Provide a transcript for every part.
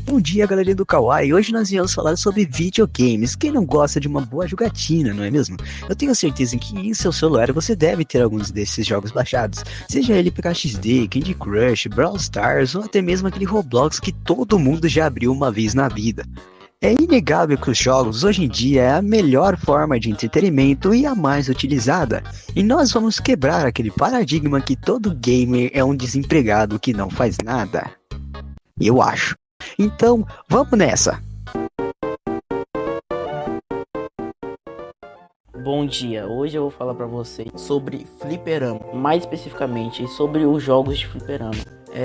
Bom dia, galerinha do Kawaii. Hoje nós viemos falar sobre videogames. Quem não gosta de uma boa jogatina, não é mesmo? Eu tenho certeza que em seu celular você deve ter alguns desses jogos baixados. Seja ele PKXD, Candy Crush, Brawl Stars ou até mesmo aquele Roblox que todo mundo já abriu uma vez na vida. É inegável que os jogos hoje em dia é a melhor forma de entretenimento e a mais utilizada. E nós vamos quebrar aquele paradigma que todo gamer é um desempregado que não faz nada. Eu acho. Então, vamos nessa! Bom dia, hoje eu vou falar pra vocês sobre fliperama, mais especificamente sobre os jogos de fliperama.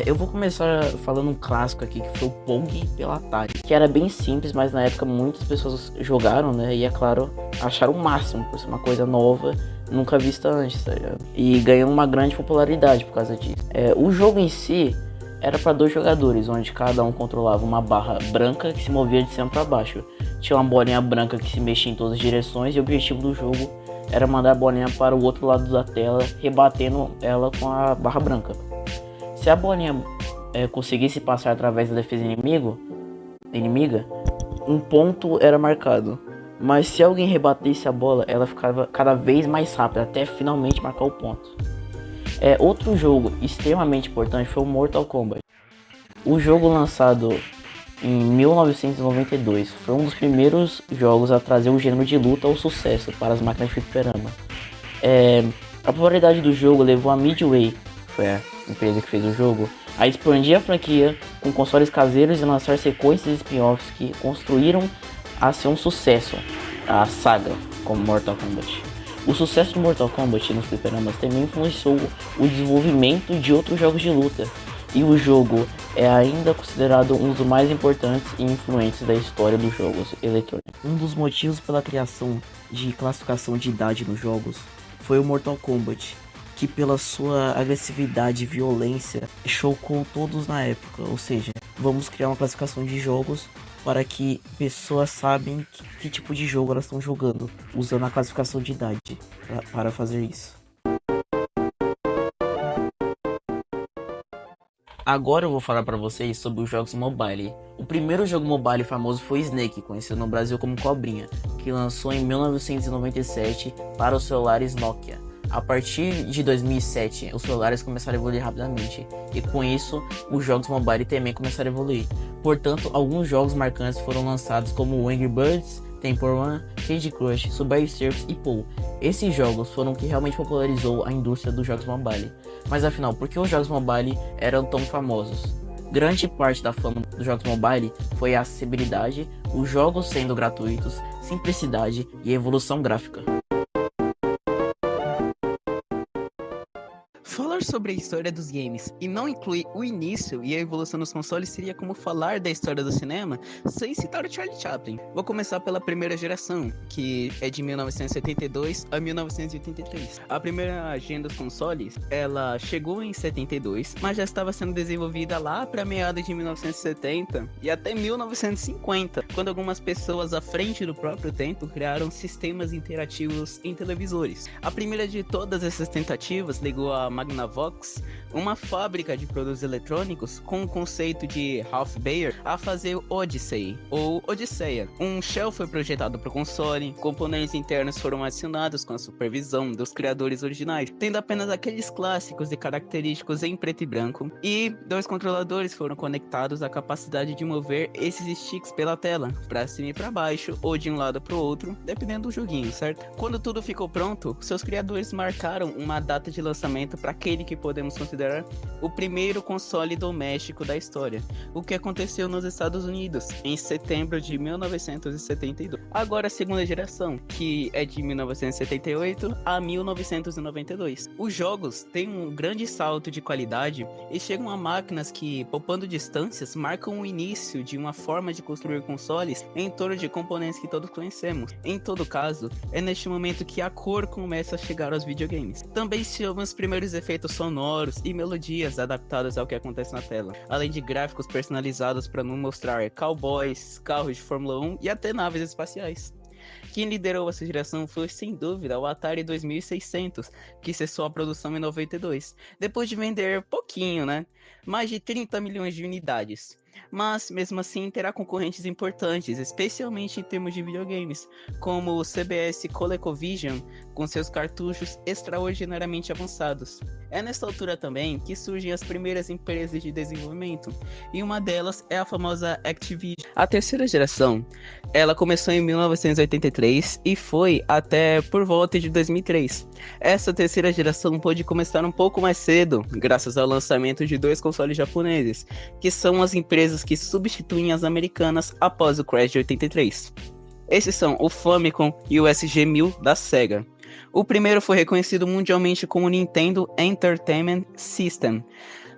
Eu vou começar falando um clássico aqui que foi o Pong pela Atari, que era bem simples, mas na época muitas pessoas jogaram, né? E é claro, acharam o máximo por ser uma coisa nova, nunca vista antes, tá ligado? E ganhou uma grande popularidade por causa disso. O jogo em si era para 2 jogadores, onde cada um controlava uma barra branca que se movia de cima para baixo. Tinha uma bolinha branca que se mexia em todas as direções e o objetivo do jogo era mandar a bolinha para o outro lado da tela, rebatendo ela com a barra branca. Se a bolinha conseguisse passar através da defesa inimiga, um ponto era marcado. Mas se alguém rebatesse a bola, ela ficava cada vez mais rápida, até finalmente marcar o ponto. Outro jogo extremamente importante foi o Mortal Kombat. O jogo lançado em 1992 foi um dos primeiros jogos a trazer o gênero de luta ao sucesso para as máquinas de fliperama. A popularidade do jogo levou a Midway, foi a empresa que fez o jogo, a expandir a franquia com consoles caseiros e lançar sequências e spin-offs que construíram a ser um sucesso, a saga como Mortal Kombat. O sucesso de Mortal Kombat nos fliperamas também influenciou o desenvolvimento de outros jogos de luta, e o jogo é ainda considerado um dos mais importantes e influentes da história dos jogos eletrônicos. Um dos motivos pela criação de classificação de idade nos jogos foi o Mortal Kombat, que pela sua agressividade e violência chocou todos na época, ou seja, vamos criar uma classificação de jogos para que pessoas sabem que tipo de jogo elas estão jogando, usando a classificação de idade para fazer isso. Agora eu vou falar para vocês sobre os jogos mobile. O primeiro jogo mobile famoso foi Snake, conhecido no Brasil como Cobrinha, que lançou em 1997 para os celulares Nokia. A partir de 2007, os celulares começaram a evoluir rapidamente, e com isso, os jogos mobile também começaram a evoluir. Portanto, alguns jogos marcantes foram lançados como Angry Birds, Temple Run, Candy Crush, Subway Surfers e Pool. Esses jogos foram o que realmente popularizou a indústria dos jogos mobile. Mas afinal, por que os jogos mobile eram tão famosos? Grande parte da fama dos jogos mobile foi a acessibilidade, os jogos sendo gratuitos, simplicidade e evolução gráfica. Falar sobre a história dos games e não incluir o início e a evolução dos consoles seria como falar da história do cinema sem citar o Charlie Chaplin. Vou começar pela primeira geração, que é de 1972 a 1983. A primeira agenda dos consoles, ela chegou em 72, mas já estava sendo desenvolvida lá para meados de 1970 e até 1950, quando algumas pessoas à frente do próprio tempo criaram sistemas interativos em televisores. A primeira de todas essas tentativas ligou a Magnavox, uma fábrica de produtos eletrônicos, com o conceito de Ralph Baer a fazer o Odyssey, ou Odisseia. Um shell foi projetado para o console, componentes internos foram adicionados com a supervisão dos criadores originais, tendo apenas aqueles clássicos e característicos em preto e branco, e 2 controladores foram conectados à capacidade de mover esses sticks pela tela, para cima e para baixo, ou de um lado para o outro, dependendo do joguinho, certo? Quando tudo ficou pronto, seus criadores marcaram uma data de lançamento para aquele que podemos considerar o primeiro console doméstico da história, o que aconteceu nos Estados Unidos em setembro de 1972. Agora a segunda geração, que é de 1978 a 1992. Os jogos têm um grande salto de qualidade e chegam a máquinas que, poupando distâncias, marcam o início de uma forma de construir consoles em torno de componentes que todos conhecemos. Em todo caso, é neste momento que a cor começa a chegar aos videogames. Também se os primeiros efeitos sonoros e melodias adaptadas ao que acontece na tela, além de gráficos personalizados para nos mostrar cowboys, carros de Fórmula 1 e até naves espaciais. Quem liderou essa geração foi, sem dúvida, o Atari 2600, que cessou a produção em 92, depois de vender pouquinho, né? Mais de 30 milhões de unidades. mas mesmo assim terá concorrentes importantes, especialmente em termos de videogames, como o CBS ColecoVision, com seus cartuchos extraordinariamente avançados. É nesta altura também que surgem as primeiras empresas de desenvolvimento, e uma delas é a famosa Activision. A terceira geração, ela começou em 1983 e foi até por volta de 2003. Essa terceira geração pôde começar um pouco mais cedo, graças ao lançamento de 2 consoles japoneses, que são as empresas que substituem as americanas após o crash de 83. Esses são o Famicom e o SG-1000 da Sega. O primeiro foi reconhecido mundialmente como Nintendo Entertainment System,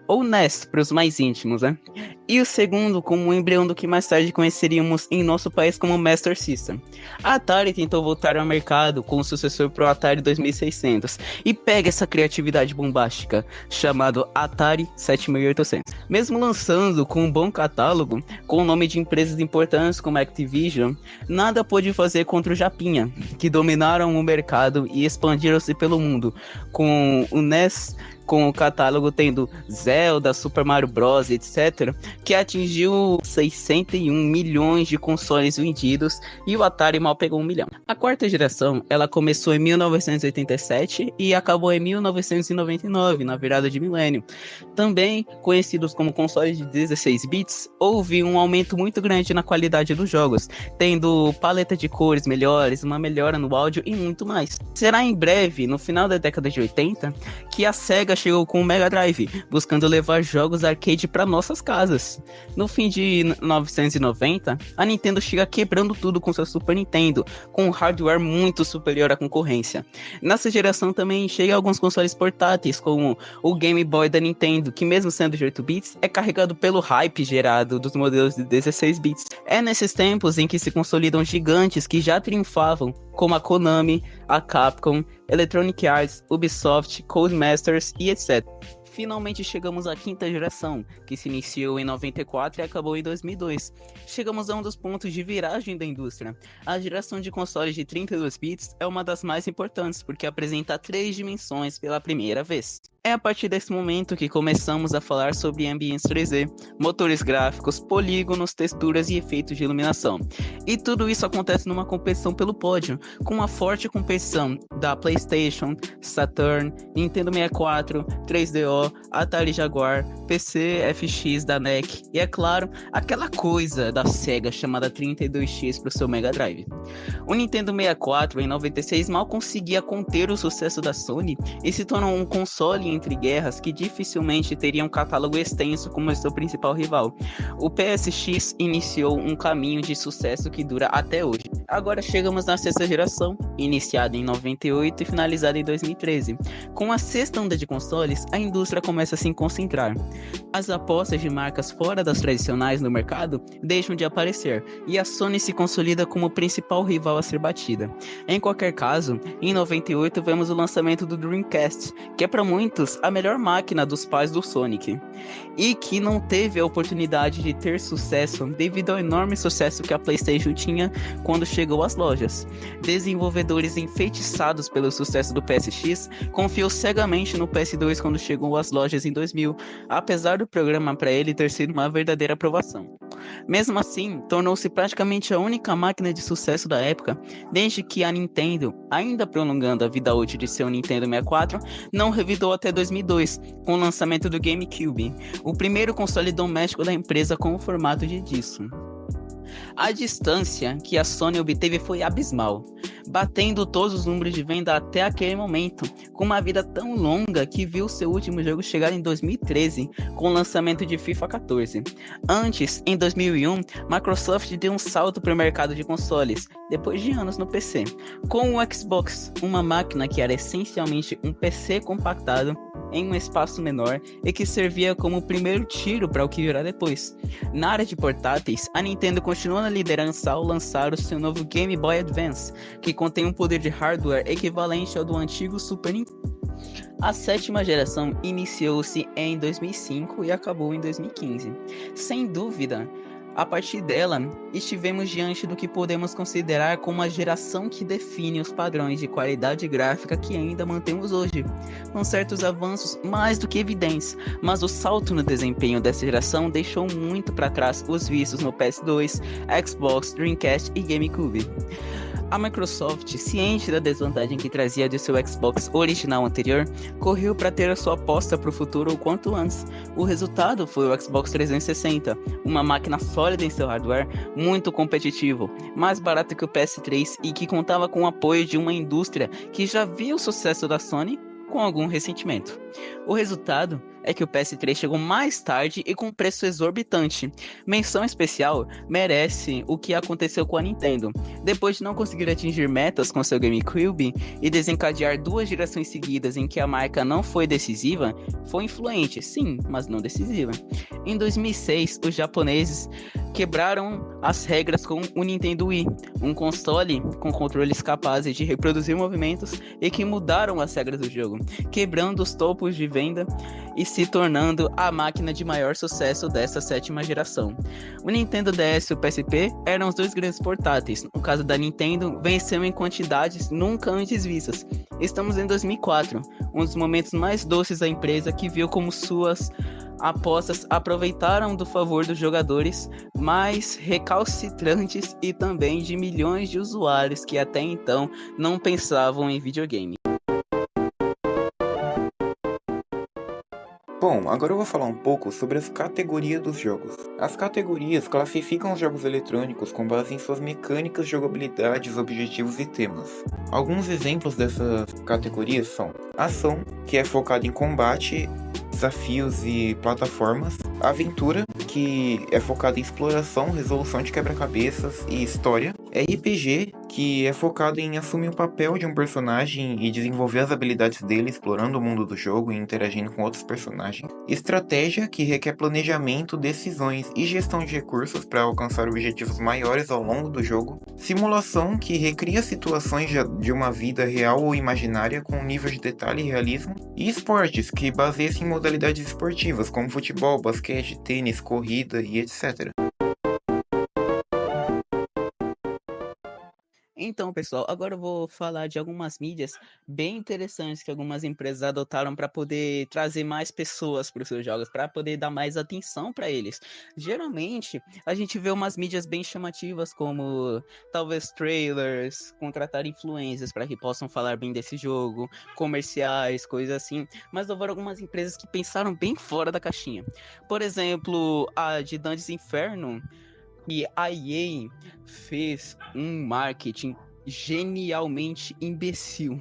ou NES para os mais íntimos, né? E o segundo como um embrião do que mais tarde conheceríamos em nosso país como Master System. A Atari tentou voltar ao mercado com o sucessor para o Atari 2600 e pega essa criatividade bombástica, chamado Atari 7800. Mesmo lançando com um bom catálogo, com o nome de empresas importantes como Activision, nada pôde fazer contra o Japinha, que dominaram o mercado e expandiram-se pelo mundo, com o NES, com o catálogo tendo Zelda, Super Mario Bros, etc., que atingiu 61 milhões de consoles vendidos e o Atari mal pegou 1 milhão. A quarta geração, ela começou em 1987 e acabou em 1999, na virada de milênio. Também conhecidos como consoles de 16 bits, houve um aumento muito grande na qualidade dos jogos, tendo paleta de cores melhores, uma melhora no áudio e muito mais. Será em breve, no final da década de 80, que a Sega chegou com o Mega Drive, buscando levar jogos arcade para nossas casas. No fim de 1990, a Nintendo chega quebrando tudo com seu Super Nintendo, com um hardware muito superior à concorrência. Nessa geração também chega alguns consoles portáteis, como o Game Boy da Nintendo, que mesmo sendo de 8 bits, é carregado pelo hype gerado dos modelos de 16 bits. É nesses tempos em que se consolidam gigantes que já triunfavam, como a Konami, a Capcom, Electronic Arts, Ubisoft, Codemasters e etc. Finalmente chegamos à quinta geração, que se iniciou em 94 e acabou em 2002. Chegamos a um dos pontos de viragem da indústria. A geração de consoles de 32 bits é uma das mais importantes, porque apresenta 3 dimensões pela primeira vez. É a partir desse momento que começamos a falar sobre ambientes 3D, motores gráficos, polígonos, texturas e efeitos de iluminação. E tudo isso acontece numa competição pelo pódio, com uma forte competição da PlayStation, Saturn, Nintendo 64, 3DO, Atari Jaguar, PC, FX da NEC e, é claro, aquela coisa da Sega chamada 32X para o seu Mega Drive. O Nintendo 64 em 96 mal conseguia conter o sucesso da Sony e se tornou um console entre guerras que dificilmente teria um catálogo extenso como seu principal rival. O PSX iniciou um caminho de sucesso que dura até hoje. Agora chegamos na sexta geração, iniciada em 98 e finalizada em 2013. Com a sexta onda de consoles, a indústria começa a se concentrar. As apostas de marcas fora das tradicionais no mercado deixam de aparecer, e a Sony se consolida como o principal rival a ser batida. Em qualquer caso, em 98 vemos o lançamento do Dreamcast, que é para muitos a melhor máquina dos pais do Sonic, e que não teve a oportunidade de ter sucesso devido ao enorme sucesso que a PlayStation tinha quando chegou às lojas. Desenvolvedores enfeitiçados pelo sucesso do PSX confiou cegamente no PS2 quando chegou às lojas em 2000, apesar do programa para ele ter sido uma verdadeira aprovação. Mesmo assim, tornou-se praticamente a única máquina de sucesso da época, desde que a Nintendo, ainda prolongando a vida útil de seu Nintendo 64, não revidou até 2002, com o lançamento do GameCube, o primeiro console doméstico da empresa com o formato de disco. A distância que a Sony obteve foi abismal, batendo todos os números de venda até aquele momento, com uma vida tão longa que viu seu último jogo chegar em 2013, com o lançamento de FIFA 14. Antes, em 2001, Microsoft deu um salto para o mercado de consoles, depois de anos no PC, com o Xbox, uma máquina que era essencialmente um PC compactado em um espaço menor e que servia como o primeiro tiro para o que virá depois. Na área de portáteis, a Nintendo continuou na liderança ao lançar o seu novo Game Boy Advance, que contém um poder de hardware equivalente ao do antigo Super Nintendo. A sétima geração iniciou-se em 2005 e acabou em 2015. Sem dúvida, A partir dela, estivemos diante do que podemos considerar como a geração que define os padrões de qualidade gráfica que ainda mantemos hoje, com certos avanços mais do que evidentes, mas o salto no desempenho dessa geração deixou muito para trás os vistos no PS2, Xbox, Dreamcast e GameCube. A Microsoft, ciente da desvantagem que trazia de seu Xbox original anterior, correu para ter a sua aposta para o futuro o quanto antes. O resultado foi o Xbox 360, uma máquina sólida em seu hardware, muito competitivo, mais barato que o PS3 e que contava com o apoio de uma indústria que já via o sucesso da Sony com algum ressentimento. O resultado é que o PS3 chegou mais tarde e com preço exorbitante. Menção especial merece o que aconteceu com a Nintendo. Depois de não conseguir atingir metas com seu GameCube e desencadear 2 gerações seguidas em que a marca não foi decisiva, foi influente, sim, mas não decisiva. Em 2006, os japoneses quebraram as regras com o Nintendo Wii, um console com controles capazes de reproduzir movimentos e que mudaram as regras do jogo, quebrando os topos de venda e se tornando a máquina de maior sucesso dessa 7ª geração. O Nintendo DS e o PSP eram os 2 grandes portáteis. No caso da Nintendo, venceu em quantidades nunca antes vistas. Estamos em 2004, um dos momentos mais doces da empresa que viu como suas apostas aproveitaram do favor dos jogadores mais recalcitrantes e também de milhões de usuários que até então não pensavam em videogame. Bom, agora eu vou falar um pouco sobre as categorias dos jogos. As categorias classificam os jogos eletrônicos com base em suas mecânicas, jogabilidades, objetivos e temas. Alguns exemplos dessas categorias são ação, que é focada em combate, desafios e plataformas, aventura, que é focada em exploração, resolução de quebra-cabeças e história, RPG, que é focado em assumir o papel de um personagem e desenvolver as habilidades dele explorando o mundo do jogo e interagindo com outros personagens, estratégia, que requer planejamento, decisões e gestão de recursos para alcançar objetivos maiores ao longo do jogo, simulação, que recria situações de uma vida real ou imaginária com um nível de detalhe e realismo, e esportes, que baseia-se em modalidades esportivas como futebol, basquete, tênis, corrida e etc. Então, pessoal, agora eu vou falar de algumas mídias bem interessantes que algumas empresas adotaram para poder trazer mais pessoas para os seus jogos, para poder dar mais atenção para eles. Geralmente, a gente vê umas mídias bem chamativas, como talvez trailers, contratar influencers para que possam falar bem desse jogo, comerciais, coisas assim. Mas houveram algumas empresas que pensaram bem fora da caixinha. Por exemplo, a de Dantes Inferno. E a EA fez um marketing genialmente imbecil.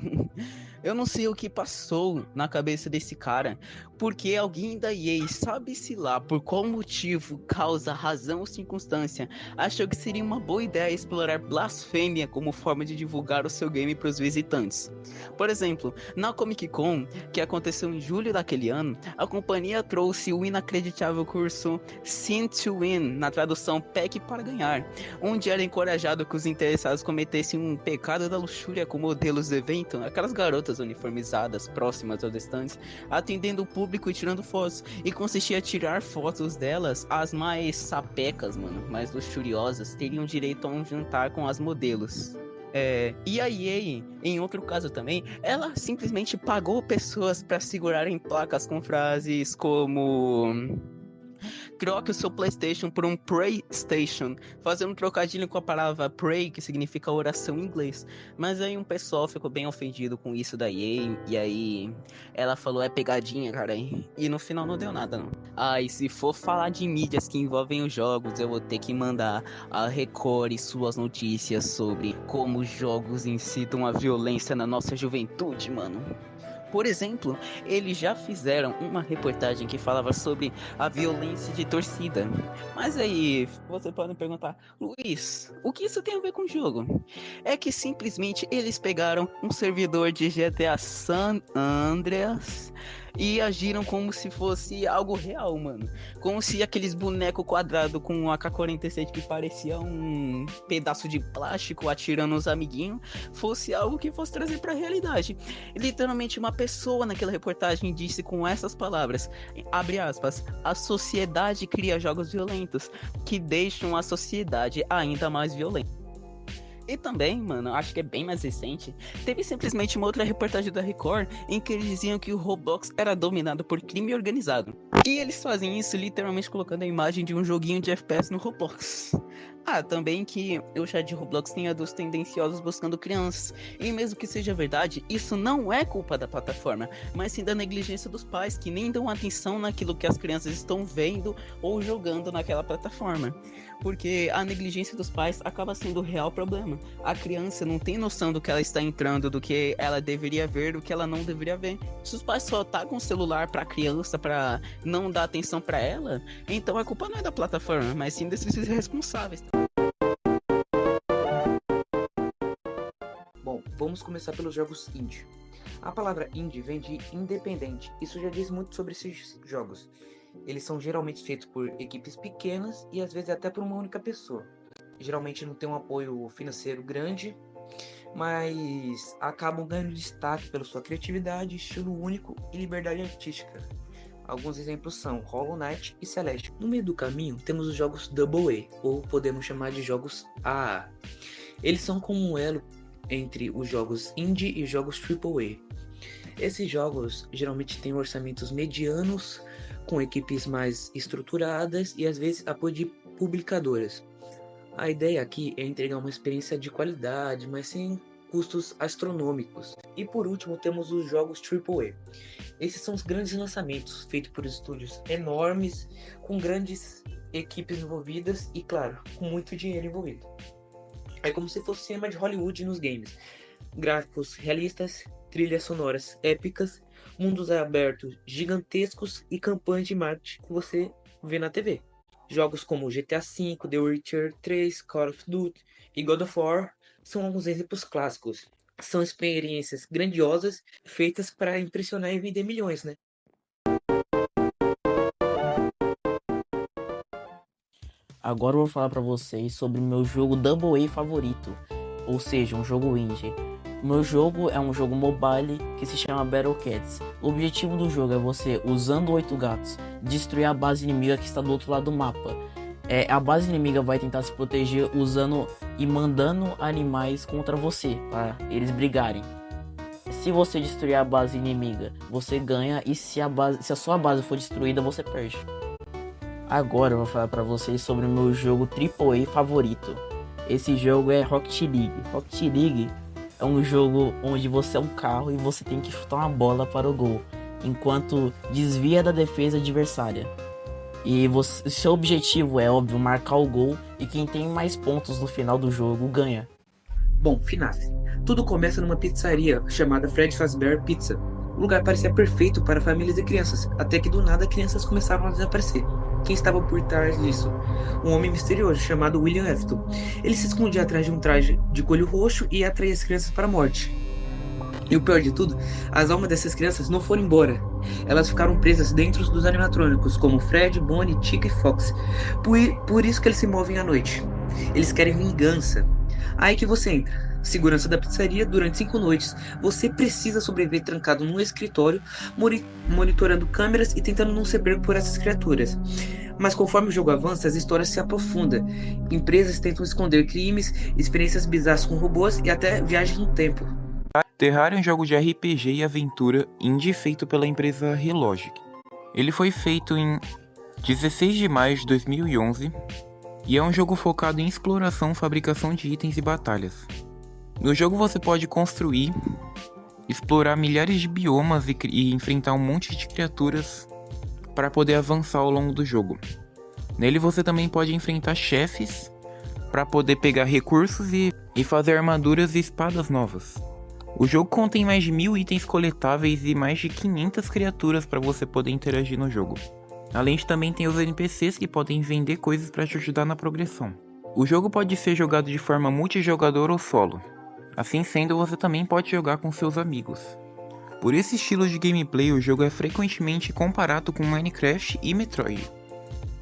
Eu não sei o que passou na cabeça desse cara, porque alguém da EA, sabe-se lá por qual motivo, causa, razão ou circunstância, achou que seria uma boa ideia explorar blasfêmia como forma de divulgar o seu game para os visitantes. Por exemplo, na Comic Con, que aconteceu em julho daquele ano, a companhia trouxe o inacreditável curso Sin to Win, na tradução PEC para ganhar, onde era encorajado que os interessados cometessem um pecado da luxúria com modelos do evento, aquelas garotas uniformizadas próximas aos estandes, atendendo o público e tirando fotos, e consistia em tirar fotos delas. As mais sapecas, mano, mais luxuriosas, teriam direito a um jantar com as modelos. E a EA, em outro caso também, ela simplesmente pagou pessoas para segurarem placas com frases como: troque o seu PlayStation por um PrayStation, fazendo um trocadilho com a palavra pray, que significa oração em inglês. Mas aí um pessoal ficou bem ofendido com isso da EA, e aí ela falou: é pegadinha, cara, e no final não deu nada, não. E se for falar de mídias que envolvem os jogos, eu vou ter que mandar a Record e suas notícias sobre como os jogos incitam a violência na nossa juventude, mano. Por exemplo, eles já fizeram uma reportagem que falava sobre a violência de torcida. Mas aí, você pode me perguntar: Luiz, o que isso tem a ver com o jogo? É que simplesmente eles pegaram um servidor de GTA San Andreas e agiram como se fosse algo real, mano. Como se aqueles bonecos quadrados com um AK-47 que parecia um pedaço de plástico atirando os amiguinhos fosse algo que fosse trazer pra realidade. Literalmente uma pessoa naquela reportagem disse com essas palavras, abre aspas, a sociedade cria jogos violentos que deixam a sociedade ainda mais violenta. E também, mano, acho que é bem mais recente, teve simplesmente uma outra reportagem da Record em que eles diziam que o Roblox era dominado por crime organizado. E eles fazem isso literalmente colocando a imagem de um joguinho de FPS no Roblox. Ah, também que o chat de Roblox tem adultos tendenciosos buscando crianças. E mesmo que seja verdade, isso não é culpa da plataforma, mas sim da negligência dos pais, que nem dão atenção naquilo que as crianças estão vendo ou jogando naquela plataforma. Porque a negligência dos pais acaba sendo o real problema. A criança não tem noção do que ela está entrando, do que ela deveria ver, do que ela não deveria ver. Se os pais só tá com o celular pra criança, pra não dar atenção pra ela, então a culpa não é da plataforma, mas sim desses responsáveis. Bom, vamos começar pelos jogos indie. A palavra indie vem de independente, isso já diz muito sobre esses jogos. Eles são geralmente feitos por equipes pequenas e às vezes até por uma única pessoa. Geralmente não tem um apoio financeiro grande, mas acabam ganhando destaque pela sua criatividade, estilo único e liberdade artística. Alguns exemplos são Hollow Knight e Celeste. No meio do caminho temos os jogos AA, ou podemos chamar de jogos AA. Eles são como um elo entre os jogos indie e os jogos AAA. Esses jogos geralmente têm orçamentos medianos, com equipes mais estruturadas e às vezes apoio de publicadoras. A ideia aqui é entregar uma experiência de qualidade, mas sem custos astronômicos. E por último temos os jogos AAA. Esses são os grandes lançamentos, feitos por estúdios enormes, com grandes equipes envolvidas e, claro, com muito dinheiro envolvido. É como se fosse cinema de Hollywood nos games. Gráficos realistas, trilhas sonoras épicas, mundos abertos gigantescos e campanhas de marketing que você vê na TV. Jogos como GTA V, The Witcher 3, Call of Duty e God of War são alguns exemplos clássicos. São experiências grandiosas feitas para impressionar e vender milhões, né? Agora eu vou falar pra vocês sobre o meu jogo AA favorito, ou seja, um jogo indie. O meu jogo é um jogo mobile que se chama Battle Cats. O objetivo do jogo é você, usando 8 gatos, destruir a base inimiga que está do outro lado do mapa. A base inimiga vai tentar se proteger usando e mandando animais contra você, para eles brigarem. Se você destruir a base inimiga, você ganha, e se a sua base for destruída, você perde. Agora eu vou falar pra vocês sobre o meu jogo AAA favorito. Esse jogo é Rocket League. Rocket League é um jogo onde você é um carro e você tem que chutar uma bola para o gol, enquanto desvia da defesa adversária. E seu objetivo é, óbvio, marcar o gol, e quem tem mais pontos no final do jogo ganha. Bom, FNAF. Tudo começa numa pizzaria chamada Fred Fazbear Pizza. O lugar parecia perfeito para famílias e crianças, até que do nada crianças começaram a desaparecer. Quem estava por trás disso? Um homem misterioso chamado William Afton. Ele se escondia atrás de um traje de coelho roxo e atraía as crianças para a morte. E o pior de tudo, as almas dessas crianças não foram embora. Elas ficaram presas dentro dos animatrônicos, como Fred, Bonnie, Chica e Fox. Por isso que eles se movem à noite. Eles querem vingança. Aí que você entra. Segurança da pizzaria durante 5 noites. Você precisa sobreviver trancado num escritório, monitorando câmeras e tentando não ser pego por essas criaturas. Mas conforme o jogo avança, as histórias se aprofundam. Empresas tentam esconder crimes, experiências bizarras com robôs e até viagens no tempo. Terraria é um jogo de RPG e aventura indie feito pela empresa Relogic. Ele foi feito em 16 de maio de 2011 e é um jogo focado em exploração, fabricação de itens e batalhas. No jogo você pode construir, explorar milhares de biomas e enfrentar um monte de criaturas para poder avançar ao longo do jogo. Nele você também pode enfrentar chefes para poder pegar recursos e fazer armaduras e espadas novas. O jogo contém mais de 1000 itens coletáveis e mais de 500 criaturas para você poder interagir no jogo. Além de também tem os NPCs que podem vender coisas para te ajudar na progressão. O jogo pode ser jogado de forma multijogador ou solo. Assim sendo, você também pode jogar com seus amigos. Por esse estilo de gameplay, o jogo é frequentemente comparado com Minecraft e Metroid.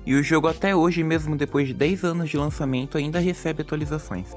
E o jogo até hoje, mesmo depois de 10 anos de lançamento, ainda recebe atualizações.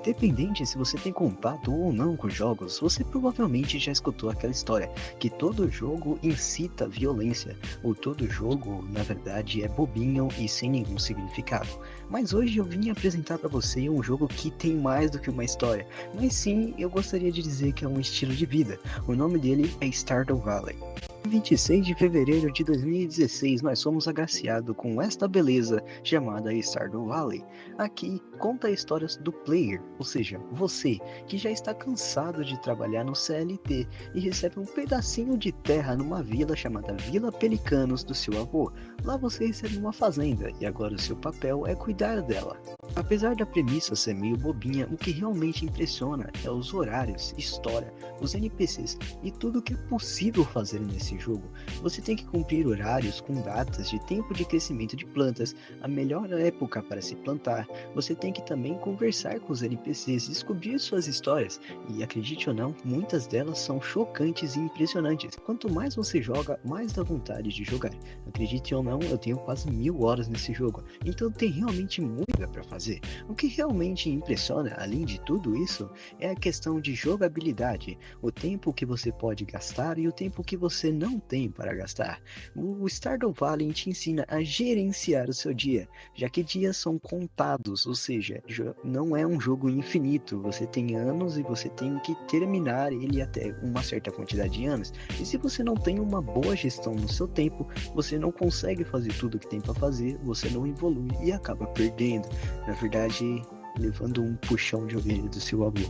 Dependente se você tem contato ou não com jogos, você provavelmente já escutou aquela história que todo jogo incita violência, ou todo jogo, na verdade, é bobinho e sem nenhum significado. Mas hoje eu vim apresentar para você um jogo que tem mais do que uma história, mas sim, eu gostaria de dizer que é um estilo de vida. O nome dele é Stardew Valley. Em 26 de fevereiro de 2016, nós somos agraciados com esta beleza chamada Stardew Valley. Aqui conta histórias do player, ou seja, você que já está cansado de trabalhar no CLT e recebe um pedacinho de terra numa vila chamada Vila Pelicanos do seu avô. Lá você recebe uma fazenda e agora o seu papel é cuidar dela. Apesar da premissa ser meio bobinha, o que realmente impressiona é os horários, história, os NPCs e tudo o que é possível fazer nesse jogo. Você tem que cumprir horários com datas de tempo de crescimento de plantas, a melhor época para se plantar. Você tem que também conversar com os NPCs, descobrir suas histórias e, acredite ou não, muitas delas são chocantes e impressionantes. Quanto mais você joga, mais dá vontade de jogar. Acredite ou não, eu tenho quase 1000 horas nesse jogo, então tem realmente muita para fazer. O que realmente impressiona, além de tudo isso, é a questão de jogabilidade, o tempo que você pode gastar e o tempo que você não tem para gastar. O Stardew Valley te ensina a gerenciar o seu dia, já que dias são contados, ou seja, não é um jogo infinito, você tem anos e você tem que terminar ele até uma certa quantidade de anos, e se você não tem uma boa gestão no seu tempo, você não consegue fazer tudo o que tem para fazer, você não evolui e acaba perdendo, na verdade, levando um puxão de orelha do seu avô.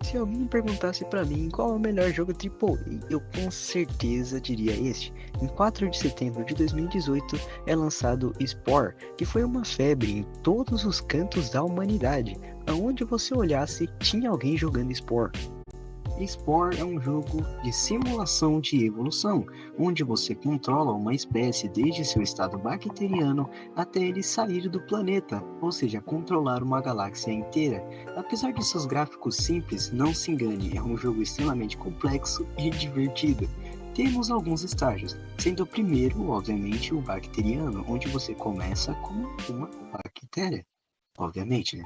Se alguém perguntasse pra mim qual é o melhor jogo AAA, eu com certeza diria este. Em 4 de setembro de 2018 é lançado Spore, que foi uma febre em todos os cantos da humanidade. Aonde você olhasse, tinha alguém jogando Spore. Spore é um jogo de simulação de evolução, onde você controla uma espécie desde seu estado bacteriano até ele sair do planeta, ou seja, controlar uma galáxia inteira. Apesar de seus gráficos simples, não se engane, é um jogo extremamente complexo e divertido. Temos alguns estágios, sendo o primeiro, obviamente, o bacteriano, onde você começa com uma bactéria, obviamente, né?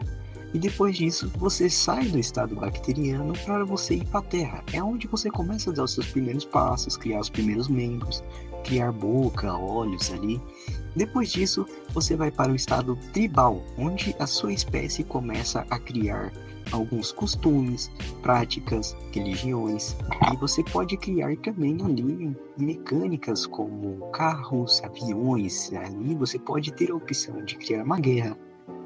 E depois disso, você sai do estado bacteriano para você ir para a Terra. É onde você começa a dar os seus primeiros passos, criar os primeiros membros, criar boca, olhos ali. Depois disso, você vai para o estado tribal, onde a sua espécie começa a criar alguns costumes, práticas, religiões. E você pode criar também ali mecânicas como carros, aviões. Ali você pode ter a opção de criar uma guerra,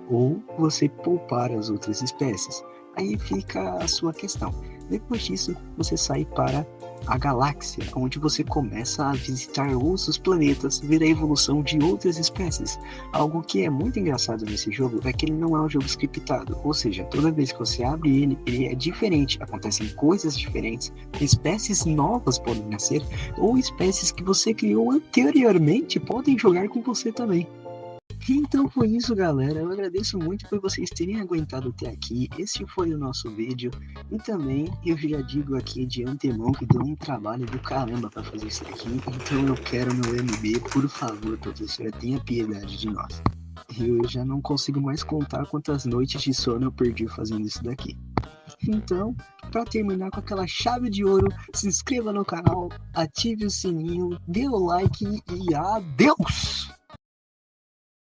ou você poupar as outras espécies. Aí fica a sua questão. Depois disso, você sai para a galáxia, onde você começa a visitar outros planetas, ver a evolução de outras espécies. Algo que é muito engraçado nesse jogo é que ele não é um jogo scriptado, ou seja, toda vez que você abre ele é diferente, acontecem coisas diferentes, espécies novas podem nascer, ou espécies que você criou anteriormente podem jogar com você também. Então foi isso, galera. Eu agradeço muito por vocês terem aguentado até aqui. Esse foi o nosso vídeo. E também eu já digo aqui de antemão que deu um trabalho do caramba para fazer isso aqui. Então eu quero meu MB, por favor, professora, tenha piedade de nós. Eu já não consigo mais contar quantas noites de sono eu perdi fazendo isso daqui. Então, para terminar com aquela chave de ouro, se inscreva no canal, ative o sininho, dê o like e adeus!